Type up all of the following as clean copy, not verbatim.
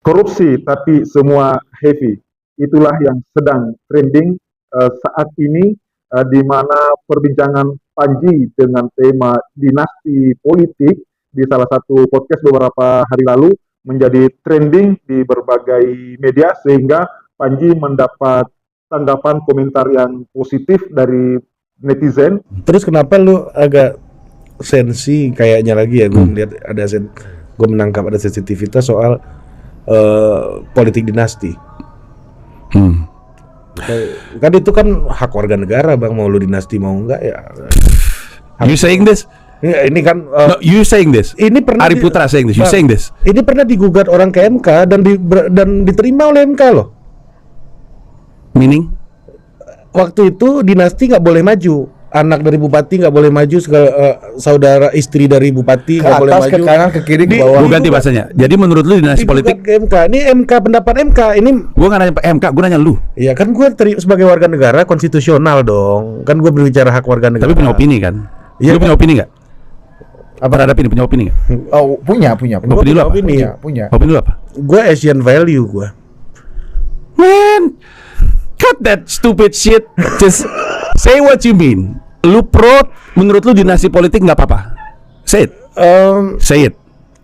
korupsi tapi semua heavy. Itulah yang sedang trending saat ini, di mana perbincangan Panji dengan tema dinasti politik di salah satu podcast beberapa hari lalu menjadi trending di berbagai media, sehingga Panji mendapat tanggapan komentar yang positif dari netizen. Terus kenapa lu agak sensi kayaknya lagi ya, gue melihat ada gue menangkap ada sensitivitas soal politik dinasti. Kan itu kan hak warga negara bang, mau lu dinasti mau enggak ya. You saying this? Ya, ini kan No, you saying this? ini pernah Ari Putra saying this. You Bang, saying this? Ini pernah digugat orang ke MK dan diterima oleh MK loh. Meaning? Waktu itu dinasti nggak boleh maju, anak dari bupati nggak boleh maju, segala saudara istri dari bupati nggak boleh maju. Ke kanan, ke kiri, ke bawah. Gue ganti bahasanya. Jadi menurut lu dinasti politik? Ke MK. Ini MK, pendapat MK. Ini Gue nggak nanya MK, gue nanya lu. ya kan gue sebagai warga negara konstitusional dong. Kan gue berbicara hak warga negara. Tapi punya opini kan? Iya, Lu punya opini nggak? Apa terhadap ini? Punya opini nggak? Oh, punya. Gua Opini lu punya apa? opini. Punya. Opini lu apa? Gue Asian value gue. Man, cut that stupid shit. Just say what you mean. Lu pro, menurut lu dinasti politik nggak apa-apa? Say it. Say it.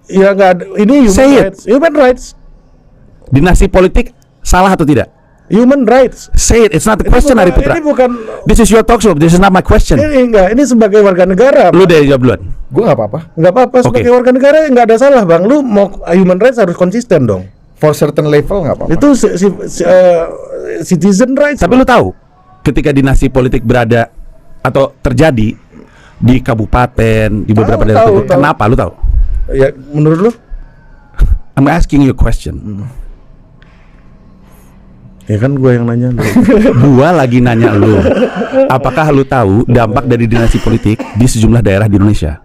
Ya nggak ada. Ini human Say it. rights. Human rights. Dinasti politik salah atau tidak? Human rights. Say it. It's not the question, Ari Putra. Ini bukan. This is your talk show. This is not my question. Ini enggak. Ini sebagai warga negara. Lu deh jawab duluan. Gue nggak apa-apa. Nggak apa-apa sebagai Oke. warga negara nggak ada salah bang. Lu mau human rights harus konsisten dong. For certain level nggak apa-apa. Itu citizen rights. Tapi lu tahu, ketika dinasti politik berada atau terjadi di kabupaten, di beberapa daerah tahu. tertentu, kenapa? Lu tahu? Ya menurut lu? I'm asking you a question. Ya kan gue yang nanya. Gua lagi nanya lu, apakah lu tahu dampak dari dinasti politik di sejumlah daerah di Indonesia?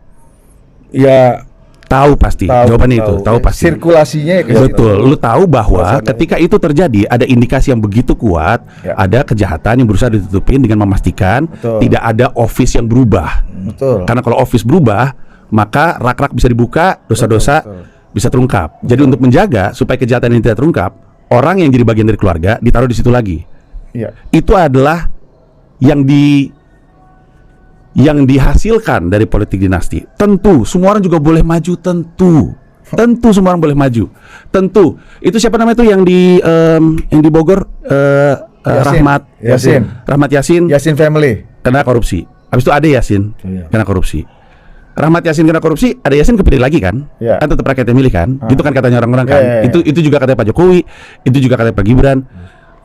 Ya Tahu pasti. Tahu, Jawabannya tahu. itu, tahu pasti. Sirkulasinya ya ke situ. Betul. Lu tahu bahwa ketika itu terjadi ada indikasi yang begitu kuat, Ya. ada kejahatan yang berusaha ditutupin dengan memastikan Betul. tidak ada office yang berubah. Betul. Karena kalau office berubah, maka rak-rak bisa dibuka, dosa-dosa bisa terungkap. Jadi untuk menjaga supaya kejahatan ini tidak terungkap, orang yang jadi bagian dari keluarga ditaruh di situ lagi. Iya. Itu adalah yang dihasilkan dari politik dinasti. Tentu semua orang juga boleh maju, tentu semua orang boleh maju. Tentu. Itu siapa namanya itu yang di Bogor, Yasin. Rahmat Yasin Yasin family. kena korupsi. Habis itu ada Yasin Iya. kena korupsi. Rahmat Yasin kena korupsi, ada Yasin kepilih lagi kan? Iya. Kan tetap rakyat yang milih kan? Itu kan katanya orang-orang kan. Iya. Itu juga katanya Pak Jokowi, itu juga katanya Pak Gibran.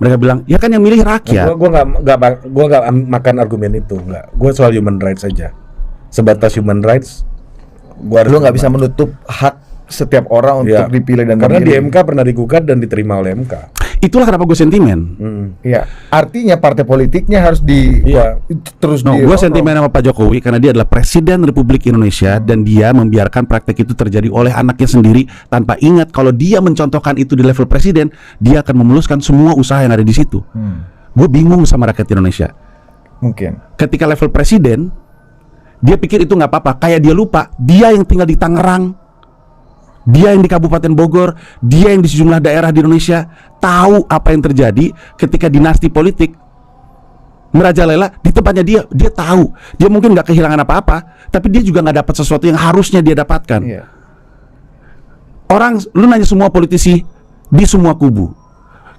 Mereka bilang, "Ya kan yang milih rakyat." gue nggak makan argumen itu. Nggak. Gue soal human rights saja. Sebatas human rights. Lu nggak bisa menutup hak setiap orang untuk dipilih dan karena memilih. di MK pernah digugat dan diterima oleh MK. Itulah kenapa gue sentimen. Iya. Artinya partai politiknya harus terus No, gue sentimen sama Pak Jokowi karena dia adalah Presiden Republik Indonesia dan dia membiarkan praktek itu terjadi oleh anaknya sendiri tanpa ingat kalau dia mencontohkan itu di level presiden, dia akan memuluskan semua usaha yang ada di situ. Gue bingung sama rakyat Indonesia. Mungkin. Ketika level presiden, dia pikir itu nggak apa-apa. Kayak dia lupa, dia yang tinggal di Tangerang, dia yang di Kabupaten Bogor, dia yang di sejumlah daerah di Indonesia tahu apa yang terjadi ketika dinasti politik merajalela di tempatnya dia. Dia tahu, dia mungkin nggak kehilangan apa-apa, tapi dia juga nggak dapat sesuatu yang harusnya dia dapatkan. Iya. Orang, lu nanya semua politisi di semua kubu,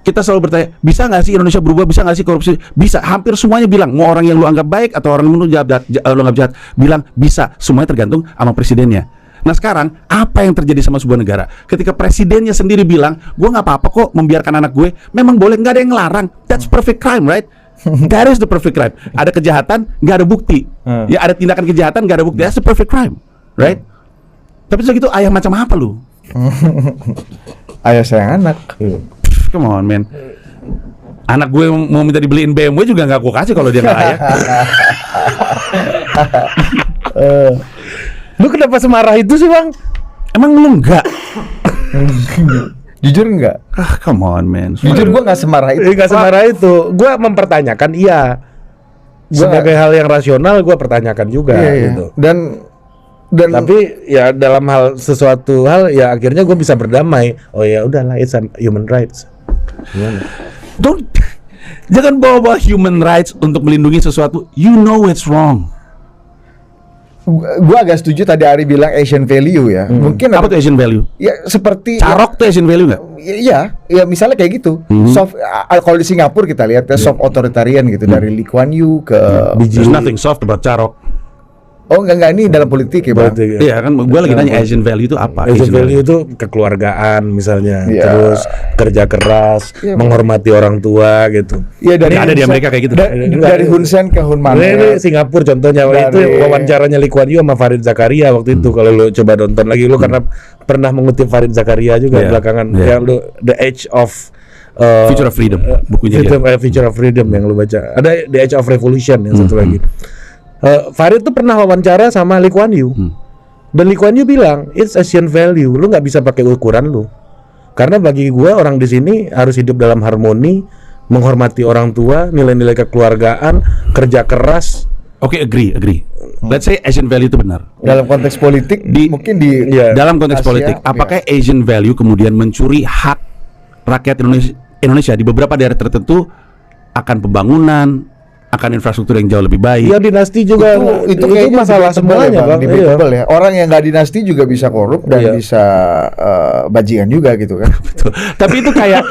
kita selalu bertanya, bisa nggak sih Indonesia berubah, bisa nggak sih korupsi? Bisa, hampir semuanya bilang, mau orang yang lu anggap baik atau orang yang lu anggap jahat, bilang bisa. Semuanya tergantung sama presidennya. Nah sekarang, apa yang terjadi sama sebuah negara? Ketika presidennya sendiri bilang, gue nggak apa-apa kok membiarkan anak gue, memang boleh, nggak ada yang ngelarang. That's perfect crime, right? That is the perfect crime. Ada kejahatan, nggak ada bukti. Ya ada tindakan kejahatan, nggak ada bukti. That's the perfect crime, right? Tapi segitu ayah macam apa lu? Ayah sayang anak. Come on, man. Anak gue mau minta dibeliin BMW juga nggak gue kasih kalau dia nggak ayah. Lu kenapa semarah itu sih bang? Emang lu nggak? Jujur nggak? Come on, man. Jujur gue nggak semarah itu. Nggak semarah itu. Gue mempertanyakan iya. Sebagai hal yang rasional gue pertanyakan juga Iya. gitu. Dan Tapi ya dalam sesuatu hal ya akhirnya gue bisa berdamai. Oh ya udahlah, it's human rights. Gimana? Jangan bawa human rights untuk melindungi sesuatu. You know it's wrong. Gua agak setuju tadi Ari bilang Asian value ya. Mungkin Apa tuh Asian value? ya seperti Carok tuh Asian value nggak? ya misalnya kayak gitu. Soft kalau di Singapura kita lihat ya soft authoritarian gitu dari Lee Kuan Yew ke There's nothing soft about Carok. Oh enggak ini dalam politik ya, Bang. Politik, ya. Iya kan, gue lagi nanya Asian value itu apa? Asian value itu kekeluargaan misalnya, Iya. terus kerja keras, menghormati orang tua gitu. Iya dari Ada di Amerika kayak gitu. Dari Hun Sen ke Hun Manet. Ini Singapura contohnya itu wawancaranya Lee Kuan Yew sama Farid Zakaria waktu itu. Kalau lu coba nonton lagi lu karena pernah mengutip Farid Zakaria juga Iya. belakangan Iya. yang lu The Age of Future of Freedom, bukunya dia. Future of Freedom yang lu baca. Ada The Age of Revolution yang satu lagi. Farid tuh pernah wawancara sama Lee Kuan Yew. Dan Lee Kuan Yew bilang, it's Asian value. Lu nggak bisa pakai ukuran lu. Karena bagi gua orang di sini harus hidup dalam harmoni, menghormati orang tua, nilai-nilai kekeluargaan, kerja keras. Oke, agree. Let's say Asian value itu benar. Dalam konteks politik mungkin di Iya. Dalam konteks Asia, politik, apakah Asian value kemudian mencuri hak rakyat Indonesia di beberapa daerah tertentu akan pembangunan, akan infrastruktur yang jauh lebih baik? Ya dinasti juga itu kayaknya masalah semuanya, Bang. debatable ya. Orang yang nggak dinasti juga bisa korup dan Iya. bisa bajingan juga gitu kan. Betul. Tapi itu kayak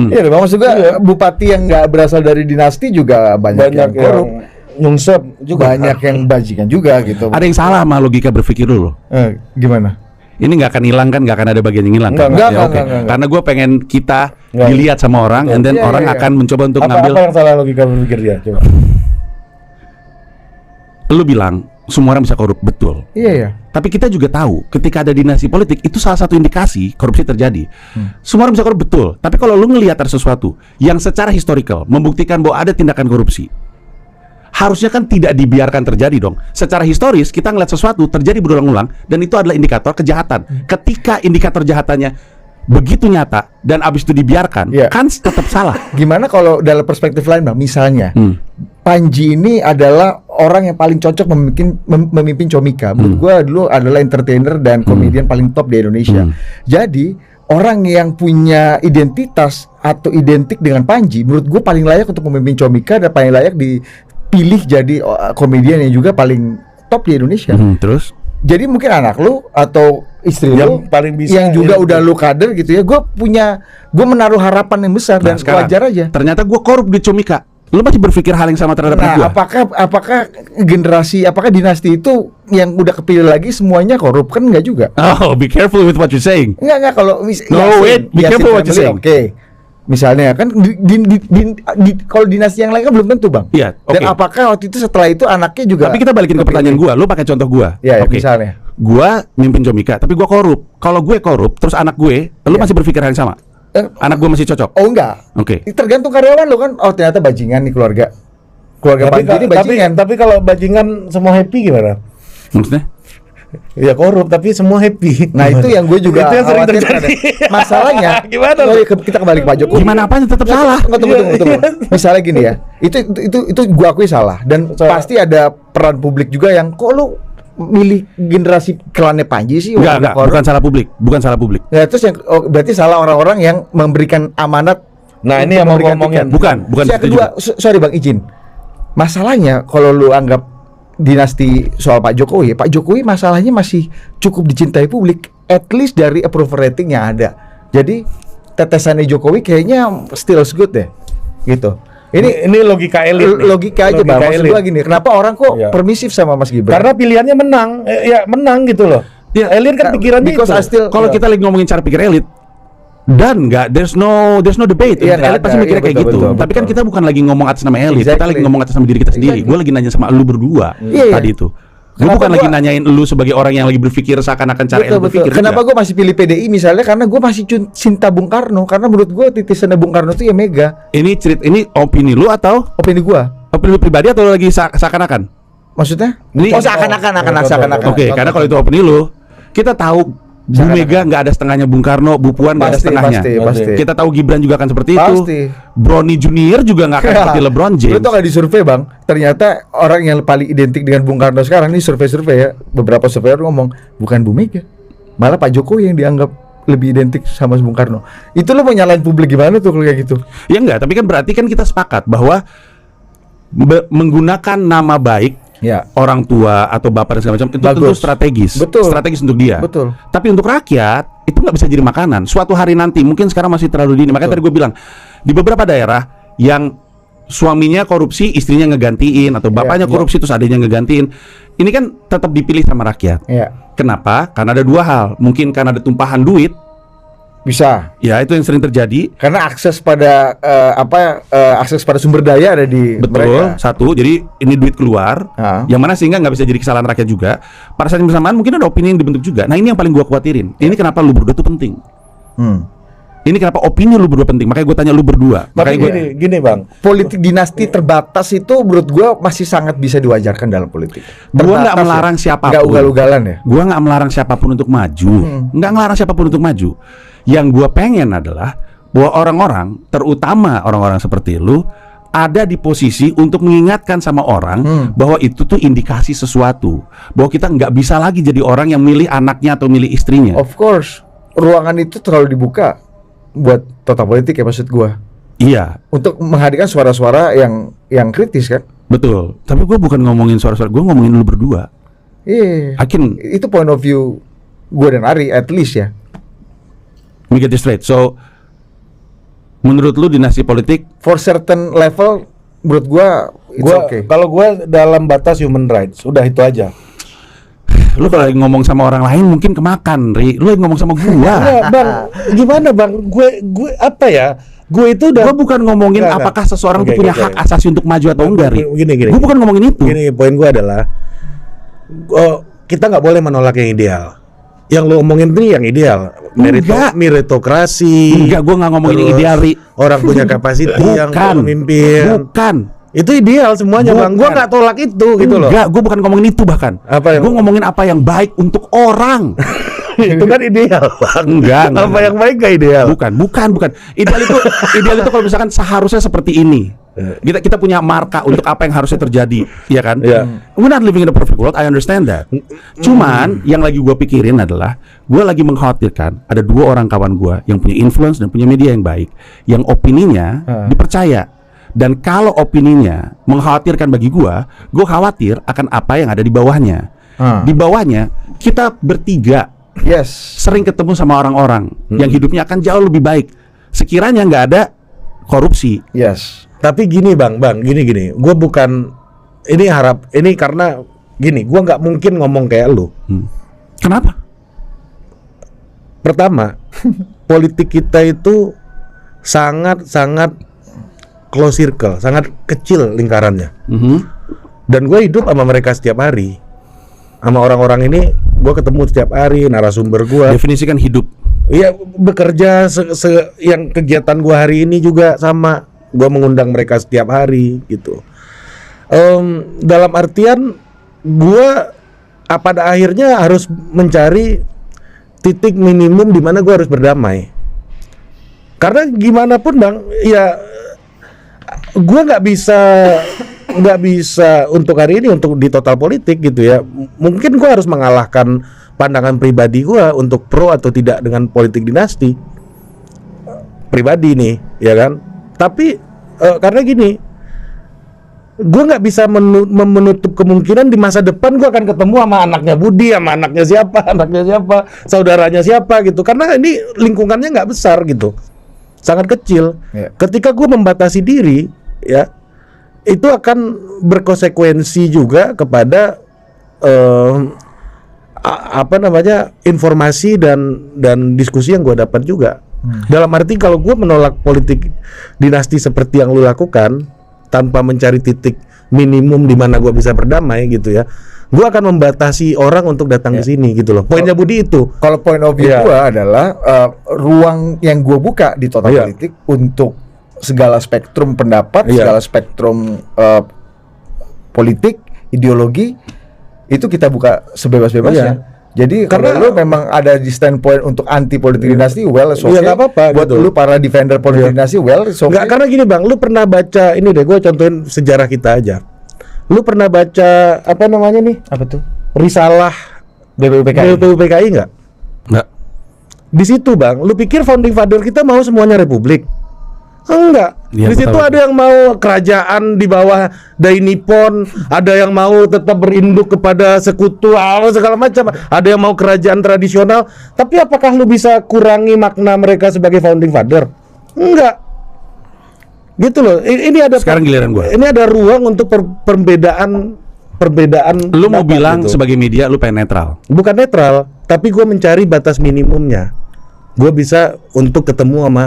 Iya, Bang, maksud gua bupati yang nggak berasal dari dinasti juga banyak yang korup, nyungsep juga. banyak yang bajingan juga gitu. ada yang salah sama logika berpikir lu loh. Gimana? Ini nggak akan hilang kan, nggak akan ada bagian yang hilang kan? Enggak, Ya, oke. enggak. Karena gue pengen kita Enggak. dilihat sama orang, and then Iya, orang iya. akan mencoba untuk Apa ngambil. yang salah logika berpikir dia? Coba. Lu bilang semua orang bisa korup, betul. Iya ya. Tapi kita juga tahu ketika ada dinasti politik itu salah satu indikasi korupsi terjadi. Semua orang bisa korup, betul. Tapi kalau lu ngelihat ada sesuatu yang secara historical membuktikan bahwa ada tindakan korupsi, harusnya kan tidak dibiarkan terjadi dong. Secara historis kita ngeliat sesuatu terjadi berulang-ulang dan itu adalah indikator kejahatan. Ketika indikator jahatannya begitu nyata dan abis itu dibiarkan, Iya. kan tetap salah. Gimana kalau dalam perspektif lain, Bang? Misalnya Panji ini adalah orang yang paling cocok memimpin Comika. Menurut gua dulu adalah entertainer dan komedian paling top di Indonesia. Jadi orang yang punya identitas atau identik dengan Panji, menurut gua paling layak untuk memimpin Comika dan paling layak dipilih jadi komedian yang juga paling top di Indonesia. Terus? Jadi mungkin anak lu atau istri Yang lu paling bisa yang juga ini. udah lu kader gitu ya. Gue menaruh harapan yang besar dan sekarang, wajar aja. ternyata gue korup di Comika. Lu masih berpikir hal yang sama terhadap gue? Nah, apakah dinasti itu yang udah kepilih lagi semuanya korup? Kan enggak juga. Oh, be careful with what you're saying. Enggak kalau No, wait, be careful what you say. Oke. Misalnya kan kalau dinasti yang lain kan belum tentu, Bang. Iya, Dan oke. apakah waktu itu setelah itu anaknya juga Tapi kita balikin ke pertanyaan gua. Lu pakai contoh gua. Iya, Oke. misalnya. Gua mimpin Comika, tapi gua korup. Kalau gue korup, terus anak gue, lu Iya. masih berpikir hal yang sama? Anak gue masih cocok? Oh enggak. Oke. Tergantung karyawan lo kan. Oh ternyata bajingan nih keluarga. Keluarga Panji ini bajingan. tapi kalau bajingan semua happy gimana? Maksudnya? Ya korup tapi semua happy. Nah itu yang gue juga Itu yang sering khawatirkan. terjadi. Masalahnya Gimana oh, lu? kita kembali ke Pak Jokowi. Gimana apanya tetap salah? Tunggu. Misalnya gini ya, itu gue akui salah dan pasti ada peran publik juga yang kok lu milih generasi klannya Panji sih. Enggak, bukan salah publik. Ya, terus yang berarti salah orang-orang yang memberikan amanat. Nah, ini yang mau ngomongin. Bukan Yang situ kedua, juga. sorry Bang izin. Masalahnya kalau lu anggap dinasti soal Pak Jokowi masalahnya masih cukup dicintai publik, at least dari approval rating yang ada. Jadi tetesannya Jokowi kayaknya still good deh, gitu. Ini logika elit. nih. Logika aja Bang. Maksud elit. gua gini, kenapa orang kok Iya. permisif sama Mas Gibran? Karena pilihannya menang. Ya menang gitu loh. Ya, Elit kan pikirannya because itu. I still Kalau kita lagi ngomongin cara pikir elit, dan enggak, there's no debate. Iya, nggak Elit pasti ada. mikirnya Iya, kayak betul, gitu. betul, Tapi kan betul. kita bukan lagi ngomong atas nama elit, kita Exactly. lagi ngomong atas nama diri kita sendiri. Exactly. Gue lagi nanya sama lu berdua Iya. tadi itu. Gue Kenapa bukan lagi gua- nanyain lu sebagai orang yang lagi berpikir seakan-akan cara elit berpikir. Kenapa enggak. gue masih pilih PDI misalnya? Karena gue masih cinta Bung Karno. Karena menurut gue titisannya Bung Karno itu ya mega. Ini opini lu atau Opini gue. opini lu pribadi atau lagi seakan-akan? Maksudnya? Ini- seakan-akan. Oke, karena kalau itu opini lu, kita tahu Bu Mega nggak ada setengahnya, Bung Karno, Bu Puan nggak ada setengahnya. Pasti. Kita tahu Gibran juga akan seperti itu. Pasti. Brownie Junior juga nggak akan seperti LeBron James. Lu tau gak di survei bang, ternyata orang yang paling identik dengan Bung Karno sekarang ini survei-survei ya, beberapa survei ngomong bukan Bu Mega, malah Pak Jokowi yang dianggap lebih identik sama Bung Karno. Itu lo mau nyalain publik gimana tuh kalau kayak gitu? Ya enggak, tapi kan berarti kan kita sepakat bahwa menggunakan nama baik Ya. orang tua atau bapak dan segala macam itu tentu Bagus. strategis. Betul. Strategis untuk dia. Betul. Tapi untuk rakyat itu nggak bisa jadi makanan. Suatu hari nanti, mungkin sekarang masih terlalu dini. Makanya tadi gue bilang di beberapa daerah yang suaminya korupsi, istrinya ngegantiin, atau bapaknya korupsi terus adiknya ngegantiin. Ini kan tetap dipilih sama rakyat. Iya. Kenapa? Karena ada dua hal. Mungkin karena ada tumpahan duit. Bisa. Ya itu yang sering terjadi. Karena akses pada akses pada sumber daya ada di Betul, mereka. satu. Jadi ini duit keluar, yang mana sehingga nggak bisa jadi kesalahan rakyat juga. Pada saat yang bersamaan mungkin ada opini yang dibentuk juga. Nah ini yang paling gua khawatirin. Ini kenapa lu berdua tuh penting. Ini kenapa opini lu berdua penting. Makanya gue tanya lu berdua. Tapi Makanya gini bang, Politik dinasti terbatas itu menurut gua masih sangat bisa diwajarkan dalam politik. Gua nggak Terbatas melarang ya. siapapun. Nggak ugal-ugalan ya. Gua nggak melarang siapapun untuk maju. Nggak ngelarang siapapun untuk maju. Yang gua pengen adalah bahwa orang-orang, terutama orang-orang seperti lu, ada di posisi untuk mengingatkan sama orang bahwa itu tuh indikasi sesuatu. Bahwa kita nggak bisa lagi jadi orang yang milih anaknya atau milih istrinya. Of course, ruangan itu terlalu dibuka buat total politik ya maksud gua. Iya, Untuk menghadirkan suara-suara yang kritis kan. betul. Tapi gua bukan ngomongin suara-suara, gua ngomongin lu berdua. Iya. Akin Itu point of view gua dan Ari at least ya. let me get this straight. So, menurut lu dinasti politik For certain level menurut gua it's okay. kalau gue dalam batas human rights, udah itu aja. lu kalau lagi ngomong sama orang lain mungkin kemakan, Ri. Lu lagi ngomong sama gua. Enggak, bang, gimana bang? Gue apa ya? Gue itu udah. Gua bukan ngomongin Enggak. apakah seseorang Oke, tuh punya oke. hak asasi untuk maju atau enggak, Ri. Gini. Gua bukan ngomongin itu. Gini, poin gue adalah, kita nggak boleh menolak yang ideal. Yang lo omongin ini yang ideal, Enggak. meritokrasi. Enggak, gua nggak ngomongin terus ideal, Ri. Orang punya kapasiti yang Bukan. memimpin. Bukan. Itu ideal semuanya bang. Gue Bukan. nggak tolak itu gitu loh. Enggak, gua bukan ngomongin itu bahkan. Apa yang- Gua ngomongin apa yang baik untuk orang. Itu kan ideal bang. Enggak. Apa yang baik gak ideal? Bukan. Ideal itu kalau misalkan seharusnya seperti ini. Kita punya marka untuk apa yang harusnya terjadi, ya kan? Iya. We're not living in a perfect world, I understand that. Cuman yang lagi gue pikirin adalah gue lagi mengkhawatirkan ada dua orang kawan gue yang punya influence dan punya media yang baik, yang opininya dipercaya. Dan kalau opininya mengkhawatirkan bagi gue khawatir akan apa yang ada di bawahnya. Di bawahnya kita bertiga Yes. sering ketemu sama orang-orang yang hidupnya akan jauh lebih baik sekiranya nggak ada korupsi. Yes. Tapi gini bang, gini. Gue bukan ini karena gini, gue nggak mungkin ngomong kayak lu. Kenapa? Pertama, politik kita itu sangat close circle, sangat kecil lingkarannya. Dan gue hidup sama mereka setiap hari. Sama orang-orang ini gue ketemu setiap hari, narasumber gue. Definisikan hidup. Iya, bekerja yang kegiatan gua hari ini juga sama. Gua mengundang mereka setiap hari gitu. Dalam artian gua pada akhirnya harus mencari titik minimum di mana gua harus berdamai. Karena gimana pun bang, ya gua nggak bisa untuk hari ini untuk di total politik gitu ya. Mungkin gua harus mengalahkan pandangan pribadi gua untuk pro atau tidak dengan politik dinasti pribadi nih, ya kan? Tapi karena gini, gua nggak bisa menutup kemungkinan di masa depan gua akan ketemu sama anaknya Budi, sama anaknya siapa, saudaranya siapa gitu. Karena ini lingkungannya nggak besar gitu, sangat kecil. Ketika gua membatasi diri, ya itu akan berkonsekuensi juga kepada informasi dan diskusi yang gue dapat juga. Dalam arti kalau gue menolak politik dinasti seperti yang lu lakukan tanpa mencari titik minimum di mana gue bisa berdamai gitu ya, gue akan membatasi orang untuk datang ke sini gitu loh. Poinnya Budi itu. Kalau point of view gue adalah ruang yang gue buka di total politik untuk segala spektrum pendapat, segala spektrum politik, ideologi itu kita buka sebebas-bebasnya. Jadi Karena- karena lu memang ada di standpoint untuk anti politik dinasti, well, it's okay. Iya, nggak apa-apa, Buat gitu. lu para defender politik dinasti, well, it's okay. Enggak, karena gini Bang, lu pernah baca ini deh, gue contohin sejarah kita aja. Lu pernah baca apa namanya nih? Apa tuh? Risalah BPUPKI enggak? Enggak. Di situ Bang, lu pikir founding father kita mau semuanya republik? Enggak. Iya, Di situ betul. ada yang mau kerajaan di bawah Dai Nippon, ada yang mau tetap berinduk kepada sekutu, segala macam. Ada yang mau kerajaan tradisional. Tapi apakah lu bisa kurangi makna mereka sebagai founding father? Enggak. Gitu loh. Ini ada Sekarang giliran gua. Ini ada ruang untuk perbedaan. Lu mau pendapat bilang gitu. sebagai media lu pengen netral. Bukan netral, tapi gue mencari batas minimumnya. Gue bisa untuk ketemu sama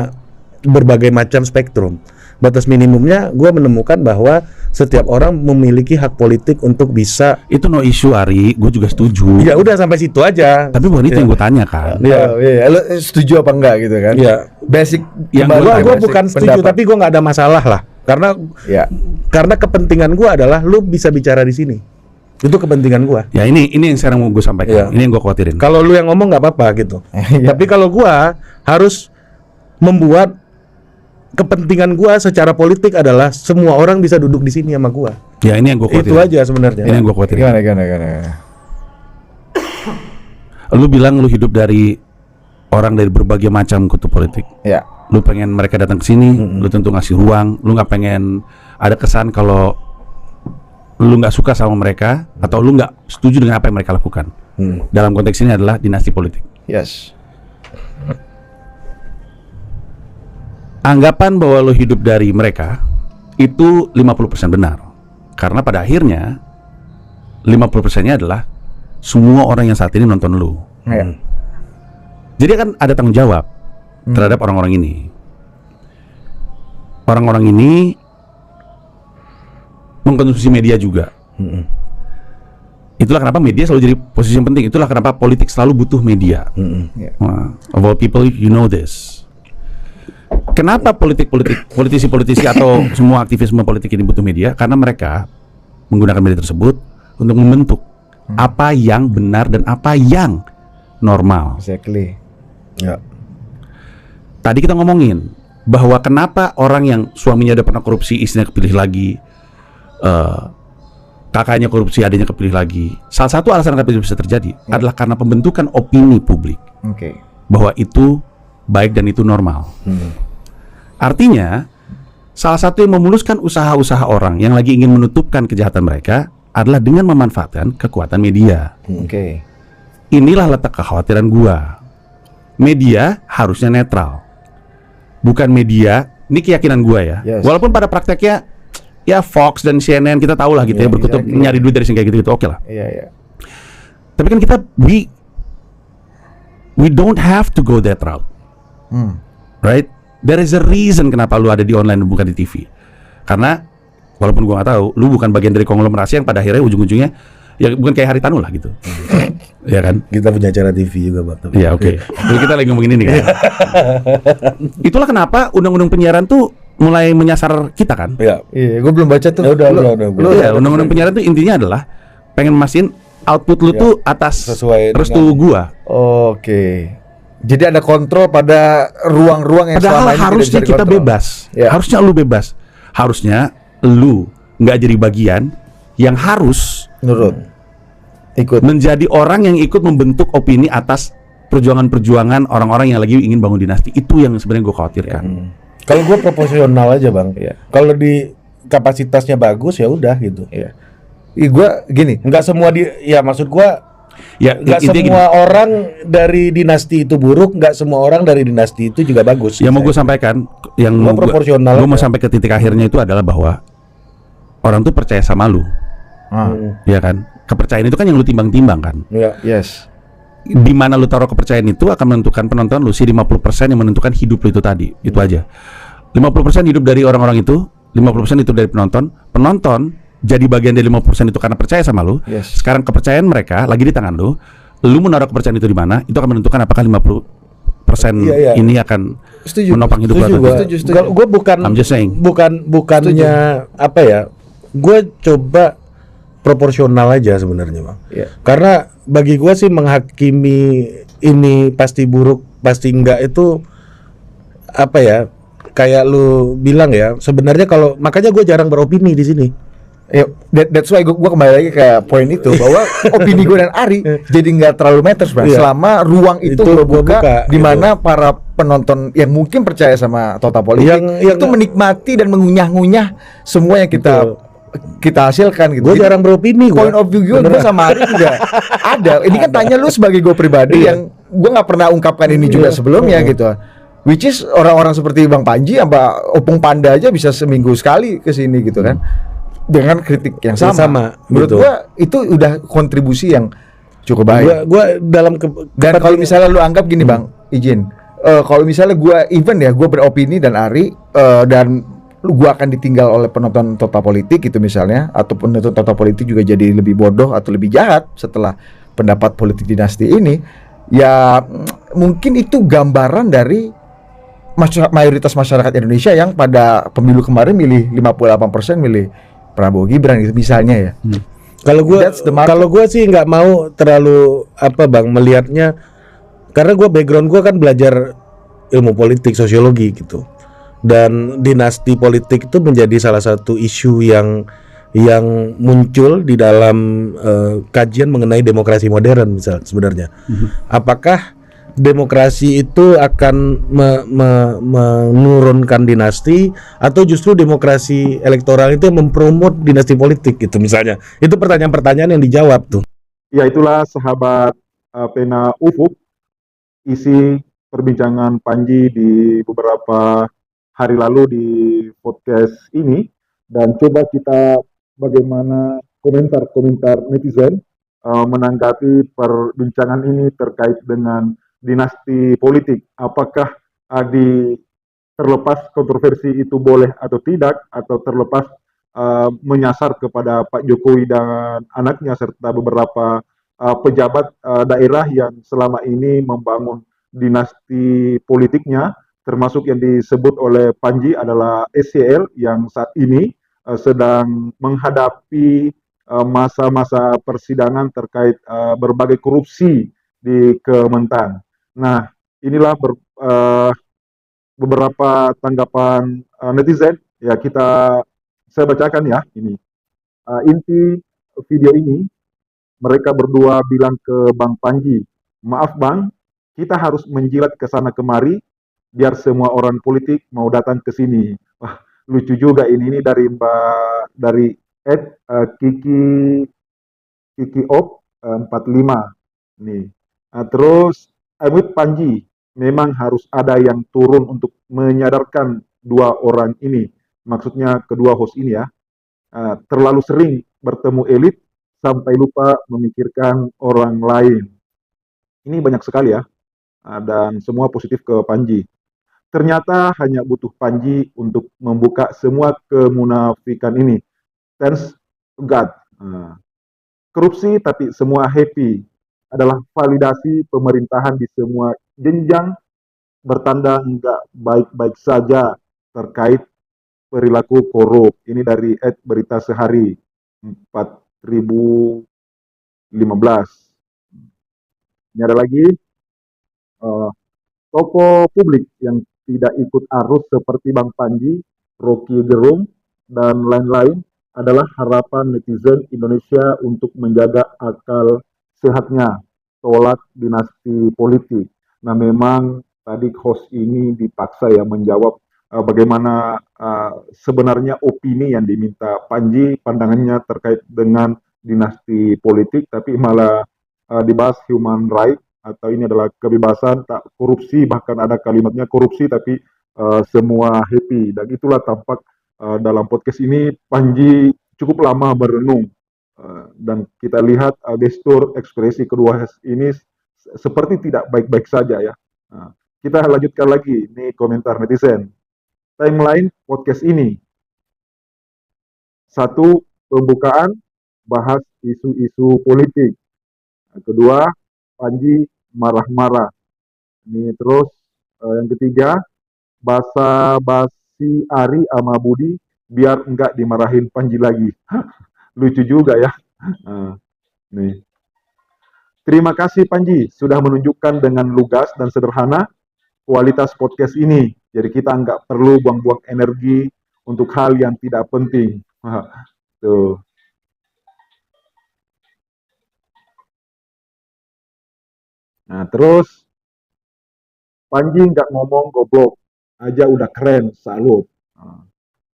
berbagai macam spektrum. Batas minimumnya gue menemukan bahwa setiap orang memiliki hak politik untuk bisa. Itu no issue Ari, gue juga setuju. Ya udah sampai situ aja. Tapi bukan itu yang gue tanya kan. Iya. Oh, iya. Lu setuju apa enggak gitu kan? Iya. Basic Yang kembali gua- ke Gue basic bukan setuju, pendapat. tapi gue nggak ada masalah lah. ya. Karena kepentingan gue adalah lu bisa bicara di sini. Itu kepentingan gue. Ya ini yang sekarang mau gue sampaikan. Iya. Ini yang gue khawatirin. Kalau lu yang ngomong nggak apa-apa gitu. Iya. Tapi kalau gua harus membuat kepentingan gua secara politik adalah semua orang bisa duduk di sini sama gua. Ya ini yang gue khawatirin. Itu aja sebenarnya. Ini yang gue khawatirin. Gimana? Lu bilang lu hidup dari orang dari berbagai macam kutub politik. Ya. Lu pengen mereka datang ke sini, lu tentu ngasih ruang. Lu nggak pengen ada kesan kalau lu nggak suka sama mereka atau lu nggak setuju dengan apa yang mereka lakukan. Dalam konteks ini adalah dinasti politik. Yes. Anggapan bahwa lu hidup dari mereka itu 50% benar. Karena pada akhirnya 50%-nya adalah semua orang yang saat ini nonton lu. Ya. Jadi kan ada tanggung jawab terhadap orang-orang ini. Orang-orang ini mengkonsumsi media juga. Itulah kenapa media selalu jadi posisi yang penting. Itulah kenapa politik selalu butuh media. Ya. Wah, of all people, you know this. Kenapa politisi-politisi atau semua aktivisme politik ini butuh media? Karena mereka menggunakan media tersebut untuk membentuk apa yang benar dan apa yang normal. Exactly. Ya. Tadi kita ngomongin bahwa kenapa orang yang suaminya udah pernah korupsi, istrinya kepilih lagi, kakaknya korupsi, adiknya kepilih lagi. Salah satu alasan kenapa itu bisa terjadi adalah karena pembentukan opini publik Oke. bahwa itu baik dan itu normal. Artinya, salah satu yang memuluskan usaha-usaha orang yang lagi ingin menutupkan kejahatan mereka adalah dengan memanfaatkan kekuatan media. Oke. Inilah letak kekhawatiran gua. Media harusnya netral. Bukan media, ini keyakinan gua ya. Yes. Walaupun pada prakteknya ya Fox dan CNN kita tahu lah gitu ya, Iya, berkutub exactly. nyari duit dari sini kayak gitu, oke lah. Iya. Tapi kan kita we don't have to go that route. Right? There is a reason kenapa lu ada di online bukan di TV. Karena walaupun gua nggak tahu, lu bukan bagian dari konglomerasi yang pada akhirnya ujung-ujungnya ya bukan kayak Haritanu lah gitu. Ya kan? Kita punya acara TV juga, Bang. Iya, oke. Jadi kita lagi ngomongin ini kan. Itulah kenapa undang-undang penyiaran tuh mulai menyasar kita kan. Iya. Iya, gue belum baca tuh. Ya udah. Iya, undang-undang penyiaran tuh intinya adalah pengen mastiin output lu tuh atas Sesuai restu dengan- gua. Oke. Jadi ada kontrol pada ruang-ruang yang Padahal selama ini harusnya tidak bisa kita dikontrol. bebas. Ya. Harusnya lu bebas. Harusnya lu nggak jadi bagian yang harus Nurut. Ikut. menjadi orang yang ikut membentuk opini atas perjuangan-perjuangan orang-orang yang lagi ingin bangun dinasti. Itu yang sebenarnya gue khawatirkan. Kalau gue proporsional aja, Bang. Iya. Kalau di kapasitasnya bagus ya udah gitu. Iya. Gue gini. Enggak semua ya maksud gua Ya, enggak intinya semua orang dari dinasti itu buruk, enggak semua orang dari dinasti itu juga bagus. yang mau gue sampaikan, yang Gua proporsional gue mau aja. sampai ke titik akhirnya itu adalah bahwa orang tuh percaya sama lu, ya kan? Kepercayaan itu kan yang lu timbang-timbang kan. Ya. Yes. Di mana lu taruh kepercayaan itu akan menentukan penonton lu. Si 50% yang menentukan hidup lu itu tadi. Itu aja. 50% hidup dari orang-orang itu, 50% itu dari penonton. Penonton jadi bagian dari 50% itu karena percaya sama lu. Yes. Sekarang kepercayaan mereka lagi di tangan lu. Lu menaruh kepercayaan itu di mana? Itu akan menentukan apakah 50% Iya. ini akan Setuju. menopang hidup lu Setuju atau gua. tidak. Setuju. Gue bukan I'm just saying. bukannya apa ya? Gue coba proporsional aja sebenarnya, Bang. Iya. Karena bagi gua sih menghakimi ini pasti buruk, pasti enggak itu apa ya? Kayak lu bilang ya, sebenarnya kalau makanya gue jarang beropini di sini. Ya, that's why gua kembali lagi ke poin itu bahwa opini gue dan Ari jadi nggak terlalu matters, Bang. Iya. Selama ruang itu Itu gua terbuka buka, di mana para penonton yang mungkin percaya sama total politik Yang itu menikmati dan mengunyah-ngunyah semua yang kita hasilkan gitu. Gue Jadi, jarang beropini. point of view gue sama Ari juga ada. Ini kan tanya lu sebagai gue pribadi Iya. yang gue nggak pernah ungkapkan ini juga sebelumnya gitu. Which is orang-orang seperti Bang Panji sama Opung Panda aja bisa seminggu sekali ke sini gitu kan. Dengan kritik yang sama. Menurut gitu. gua itu udah kontribusi yang cukup baik. Gua dalam Dan kalau misalnya lu anggap gini Bang, izin. Kalau misalnya gua gua beropini dan Ari dan gua akan ditinggal oleh penonton total politik gitu misalnya, atau penonton total politik juga jadi lebih bodoh atau lebih jahat setelah pendapat politik dinasti ini, ya mungkin itu gambaran dari mayoritas masyarakat Indonesia yang pada pemilu kemarin milih 58% milih Prabowo Gibran gitu misalnya ya. Kalau gua sih nggak mau terlalu apa Bang melihatnya, karena gua background gua kan belajar ilmu politik, sosiologi gitu, dan dinasti politik itu menjadi salah satu isu yang muncul di dalam kajian mengenai demokrasi modern misal sebenarnya. Apakah demokrasi itu akan menurunkan dinasti atau justru demokrasi elektoral itu mempromot dinasti politik gitu misalnya. Itu pertanyaan-pertanyaan yang dijawab tuh. Ya itulah sahabat Pena Ufuk, isi perbincangan Panji di beberapa hari lalu di podcast ini, dan coba kita bagaimana komentar-komentar netizen menanggapi perbincangan ini terkait dengan dinasti politik. Apakah terlepas kontroversi itu boleh atau tidak, atau terlepas menyasar kepada Pak Jokowi dan anaknya serta beberapa pejabat daerah yang selama ini membangun dinasti politiknya, termasuk yang disebut oleh Panji adalah SCL yang saat ini sedang menghadapi masa-masa persidangan terkait berbagai korupsi di Kementan. Nah, inilah beberapa tanggapan netizen. Ya, saya bacakan ya ini. Inti video ini, mereka berdua bilang ke Bang Panji, maaf Bang, kita harus menjilat ke sana kemari biar semua orang politik mau datang ke sini. Wah, lucu juga ini dari Ed Kiki Op 45 nih. Terus Amit Panji, memang harus ada yang turun untuk menyadarkan dua orang ini, maksudnya kedua host ini ya, terlalu sering bertemu elit sampai lupa memikirkan orang lain. Ini banyak sekali ya, dan semua positif ke Panji. Ternyata hanya butuh Panji untuk membuka semua kemunafikan ini. Thanks God. Korupsi tapi semua happy adalah validasi pemerintahan di semua jenjang bertanda enggak baik-baik saja terkait perilaku korup. Ini dari Berita Sehari 4015. Ini ada lagi tokoh publik yang tidak ikut arus seperti Bang Panji, Rocky Gerung, dan lain-lain adalah harapan netizen Indonesia untuk menjaga akal sehatnya tolak dinasti politik. Nah, memang tadi host ini dipaksa ya menjawab bagaimana sebenarnya opini yang diminta Panji, pandangannya terkait dengan dinasti politik, tapi malah dibahas human right, atau ini adalah kebebasan, tak korupsi, bahkan ada kalimatnya korupsi tapi semua happy. Dan itulah tampak dalam podcast ini Panji cukup lama berenung, dan kita lihat gestur ekspresi kedua ini seperti tidak baik-baik saja ya. Kita lanjutkan lagi, ini komentar netizen. Timeline podcast ini. 1. Pembukaan, bahas isu-isu politik. Kedua, Panji marah-marah. Ini terus yang ketiga, basa-basi Ari sama Budi biar enggak dimarahin Panji lagi. Lucu juga ya. Nih. Terima kasih Panji sudah menunjukkan dengan lugas dan sederhana kualitas podcast ini. Jadi kita nggak perlu buang-buang energi untuk hal yang tidak penting. Tuh. Nah, terus Panji nggak ngomong goblok aja udah keren, salut. Nah,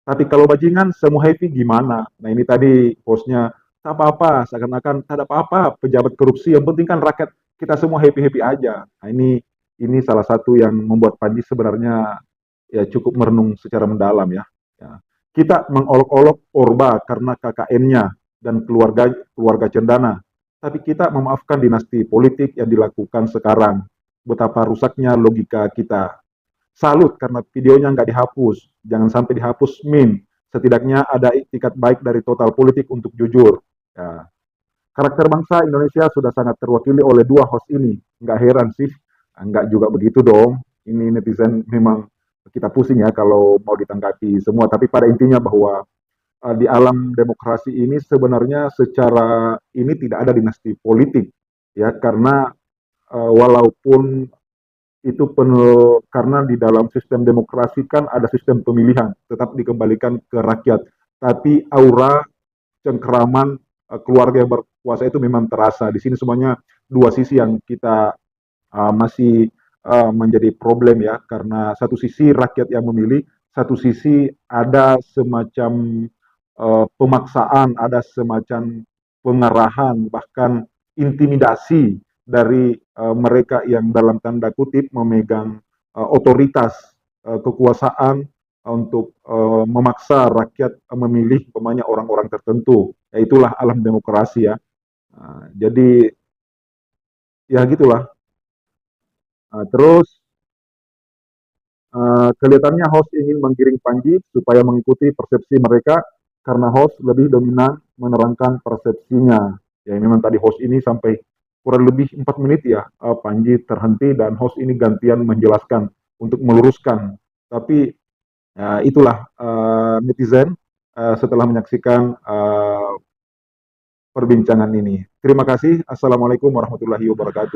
tapi kalau bajingan semua happy gimana? Nah ini tadi hostnya tak apa-apa, seakan-akan tak ada apa-apa pejabat korupsi. Yang penting kan rakyat kita semua happy-happy aja. Nah ini salah satu yang membuat Panji sebenarnya ya cukup merenung secara mendalam ya. Ya. Kita mengolok-olok Orba karena KKN-nya dan keluarga keluarga Cendana. Tapi kita memaafkan dinasti politik yang dilakukan sekarang. Betapa rusaknya logika kita. Salut karena videonya nggak dihapus. Jangan sampai dihapus min. Setidaknya ada itikat baik dari total politik untuk jujur. Ya. Karakter bangsa Indonesia sudah sangat terwakili oleh dua host ini. Nggak heran sih. Nggak juga begitu dong. Ini netizen memang kita pusing ya kalau mau ditanggapi semua. Tapi pada intinya bahwa di alam demokrasi ini sebenarnya secara ini tidak ada dinasti politik. Ya, karena walaupun itu penuh karena di dalam sistem demokrasi kan ada sistem pemilihan tetap dikembalikan ke rakyat tapi aura cengkeraman keluarga yang berkuasa itu memang terasa di sini semuanya dua sisi yang kita masih menjadi problem ya karena satu sisi rakyat yang memilih satu sisi ada semacam pemaksaan ada semacam pengarahan bahkan intimidasi dari mereka yang dalam tanda kutip memegang otoritas kekuasaan untuk memaksa rakyat memilih pemanya orang-orang tertentu. Ya itulah alam demokrasi ya. Jadi ya gitulah. Terus kelihatannya host ingin menggiring Panji supaya mengikuti persepsi mereka karena host lebih dominan menerangkan persepsinya. Ya memang tadi host ini sampai kurang lebih 4 menit ya Panji terhenti dan host ini gantian menjelaskan untuk meluruskan. Tapi itulah netizen setelah menyaksikan perbincangan ini. Terima kasih. Assalamualaikum warahmatullahi wabarakatuh.